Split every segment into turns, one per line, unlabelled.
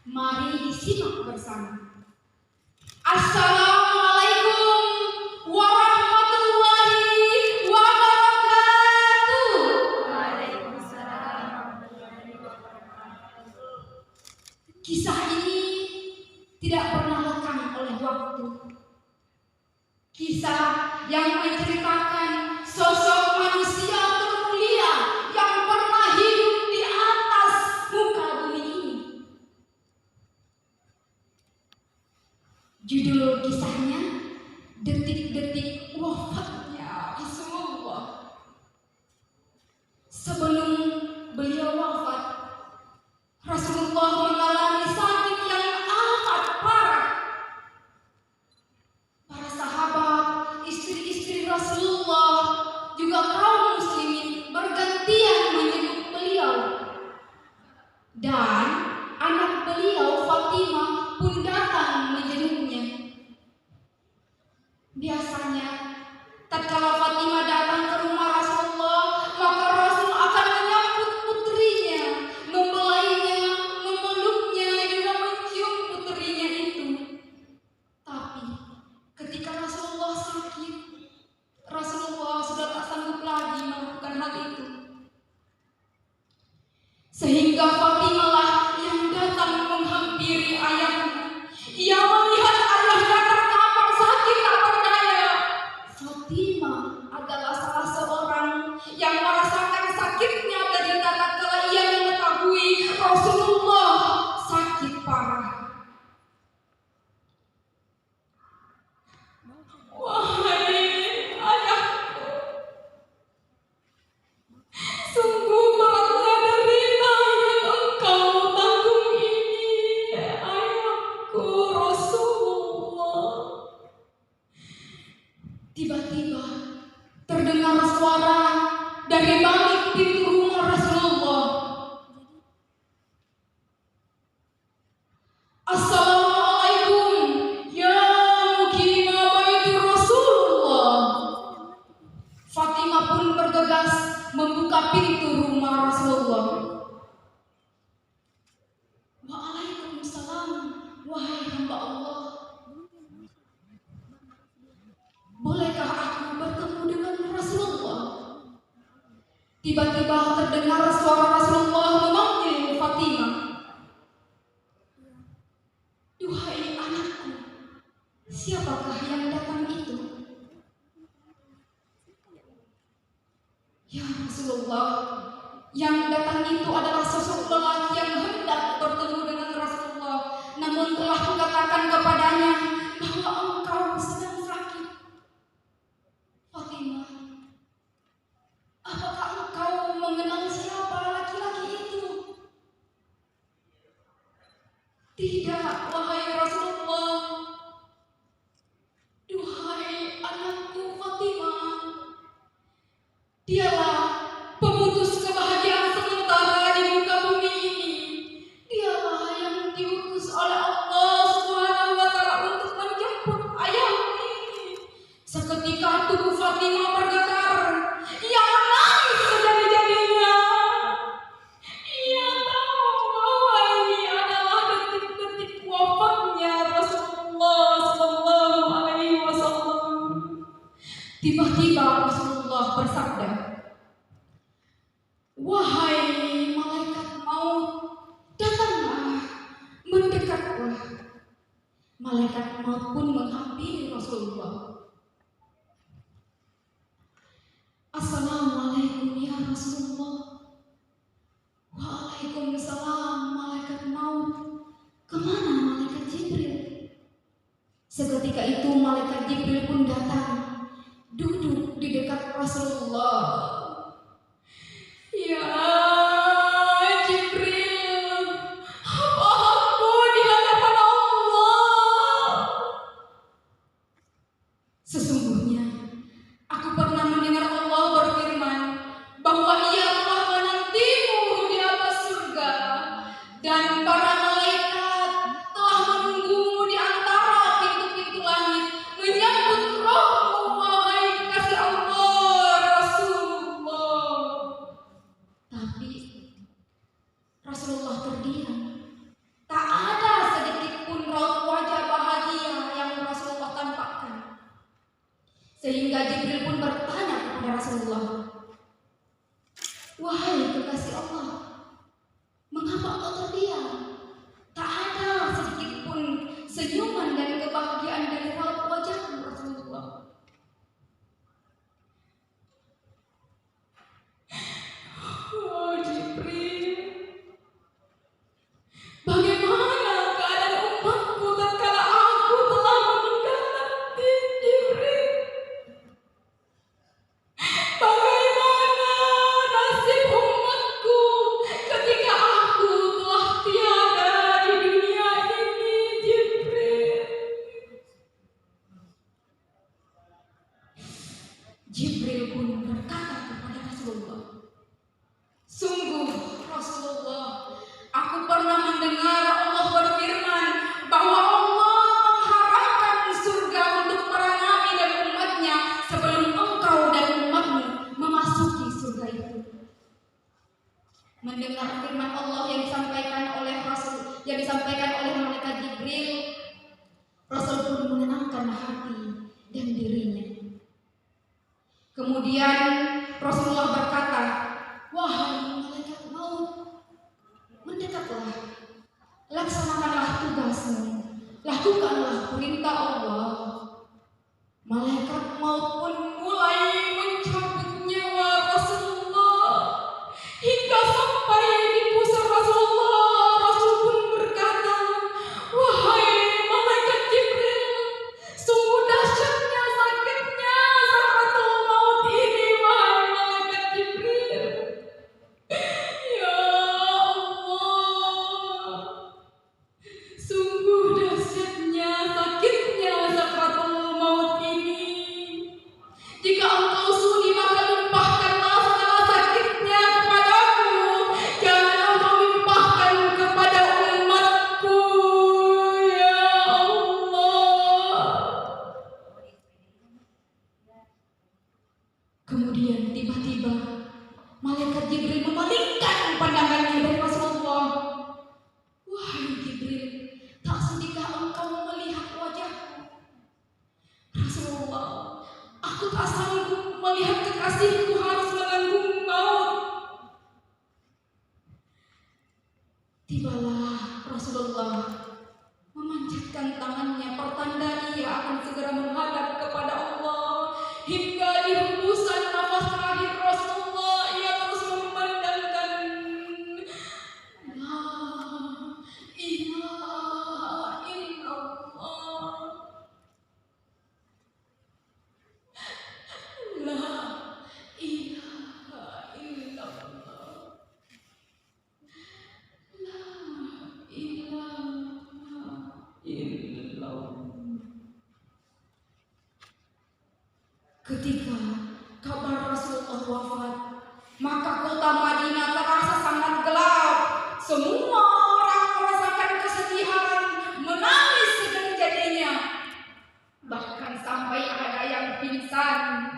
Mari disimak bersama. Assalamualaikum warahmatullahi wabarakatuh.
Waalaikumsalam warahmatullahi wabarakatuh.
Kisah ini tidak pernah lekang oleh waktu. Kisah yang menceritakan sosok manusia termulia yang pernah hidup di atas muka bumi ini. Judul kisahnya Detik-detik wafatnya Rasulullah. Sebelum beliau wafat, Rasulullah mengalami sakit yang amat parah. Para sahabat, istri-istri Rasulullah, juga kaum muslimin bergantian menjenguk beliau. Dan anak beliau Fatimah pun datang menjenguknya. Biasanya, tatkala Fatimah datang ke rumah Rasulullah, maka Rasul akan menyambut putrinya, membelainya, memeluknya, juga mencium putrinya itu. Tapi ketika Rasulullah sakit, Rasulullah sudah tak sanggup lagi melakukan hal itu. Sehingga Fatimah lah yang datang menghampiri ayahnya. Ia melihat ayahnya terkapar sakit tak berdaya. Fatimah adalah salah seorang yang merasakan sakitnya dari tatkala ia mengetahui Rasulullah sakit parah. Wahai ayahku, sungguh beratnya derita yang engkau tanggung ini, ayahku Rasulullah. Tiba-tiba terdengar suara dari balik pintu rumah Rasulullah. Assalamualaikum ya mukina baiti Rasulullah. Fatimah pun bergegas membuka pintu rumah Rasulullah. Waalaikumsalam, wahai hamba Allah. Bolehkah aku bertemu dengan Rasulullah? Tiba-tiba terdengar suara Rasulullah memanggil Fatimah. Duhai anakku, siapakah yang datang itu? Ya Rasulullah, yang datang itu adalah sosok lelaki yang hendak bertemu dengan Rasulullah, namun telah mengatakan kepadanya bahwa engkau sedang sakit. Fatimah, apakah engkau mengenal siapa laki-laki itu? Tidak, wahai Rasulullah. Duhai anakku Fatimah, dialah pemutus kebahagiaan sementara di muka bumi ini. Dialah yang diutus oleh Allah Subhanahu wa Ta'ala untuk menjemput ayahmu ini. Seketika tubuh Fatimah bergetar. Ia menangis sejadi-jadinya. Ia tahu bahwa ini adalah detik-detik wafatnya Rasulullah Sallallahu Alaihi Wasallam. Tiba-tiba Rasulullah bersabda, wahai malaikat maut, datanglah, mendekatlah. Malaikat maut pun menghampiri Rasulullah. Assalamualaikum ya Rasulullah. Waalaikumsalam malaikat maut. Kemana malaikat Jibril? Seketika itu malaikat Jibril pun datang, duduk di dekat Rasulullah. Ya Jibril, apa hakku di hadapan Allah? Sesungguhnya aku pernah mendengar Allah berfirman bahwa Ia telah menantimu di atas surga dan para malaikat telah menunggumu di antara pintu-pintu langit menyambut rohmu, wahai kekasih Allah Rasulullah. Tapi Rasulullah terdiam. Tak ada yang disampaikan oleh malaikat Jibril, Rasul pun menenangkan hati dan dirinya. Kemudian Rasulullah berkata, "Wahai malaikat maut, mendekatlah, laksanakanlah tugasmu, lakukanlah perintah Allah." Malaikat maut pun mulai mencabut nyawa Rasulullah hingga sampai di pusar Rasulullah. Rasul pun berkata, "Wahai malaikat Jibril, sungguh dahsyatnya sakitnya sakaratul maut ini, wahai malaikat Jibril. Ya Allah, sungguh dahsyatnya sakitnya sakaratul maut ini. Jika engkau sudi maka limpahkanlah segala sakitnya kepadaku. Jangan engkau limpahkan kepada umatku, ya Allah." Kemudian tiba-tiba malaikat Jibril memalingkan pandangannya dari Rasulullah. "Wahai Jibril, tak sudikah engkau melihat wajahku?" "Rasulullah, aku tak sanggup melihat kekasihku harus menanggung maut." Tibalah Rasulullah memanjatkan tangannya pertanda ia akan segera menghadap kepada Allah. Hingga di hembusan nafas terakhir Rasulullah, ia terus memandangkan, "La ilaha illallah, la ilaha illallah, la ilaha illallah." Ketika kabar Rasulullah wafat, maka kota Madinah terasa sangat gelap. Semua orang merasakan kesedihan, menangis sejadi-jadinya. Bahkan sampai ada yang pingsan.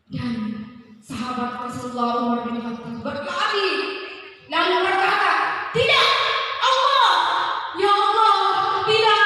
Dan sahabat Rasulullah Umar bin Khattab berlari lalu berkata, "Tidak, Allah, ya Allah, tidak.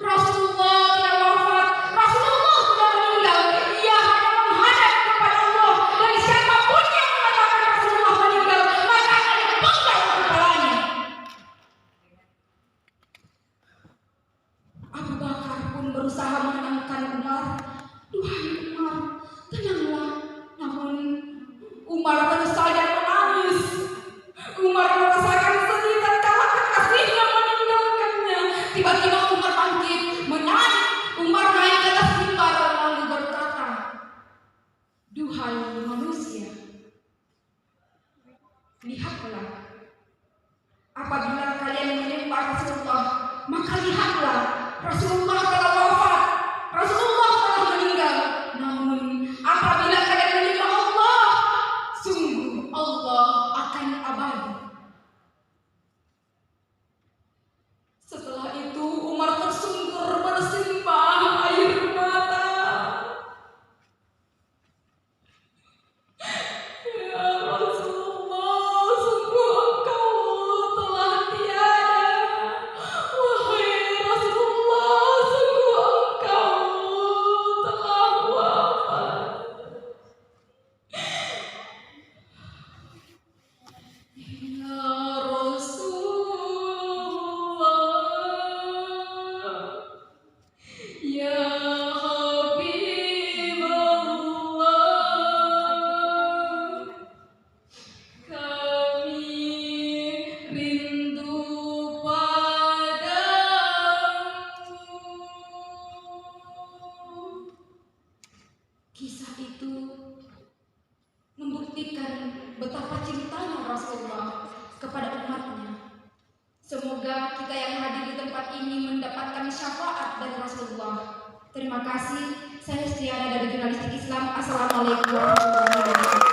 Rasulullah tidak wafat, Rasulullah tidak meninggal. Ia hanya menghadap kepada Allah, dan siapapun yang mengatakan Rasulullah meninggal, maka akan dipenggal kepalanya." Abu Bakar pun berusaha menenangkan Umar. "Duhai Umar, tenanglah." Namun Umar terus saja menangis. Umar merasakan sedih tatkala kekasihnya meninggalkannya. Tiba-tiba Umar bangkit, Umar naik ke atas mimbar lalu berkata, "Duhai manusia, lihatlah, apabila kalian menyembah Rasulullah, maka lihatlah, Rasulullah telah wafat, Rasulullah telah meninggal. Namun apabila kalian menyembah Allah, sungguh Allah akan abadi." Setelah itu Umar tersungkur bersimbah air mata. "Ya Rasulullah, sungguh engkau telah tiada. Wahai Rasulullah, sungguh engkau telah wafat. Ya Rasulullah, ya Habibullah, kami rindu padamu." Kisah itu membuktikan betapa cintanya Rasulullah kepada umatnya. Semoga kita yang hadir di tempat ini mendapatkan syafaat dari Rasulullah. Terima kasih. Saya Setiana dari Jurnalistik Islam. Assalamualaikum warahmatullahi wabarakatuh.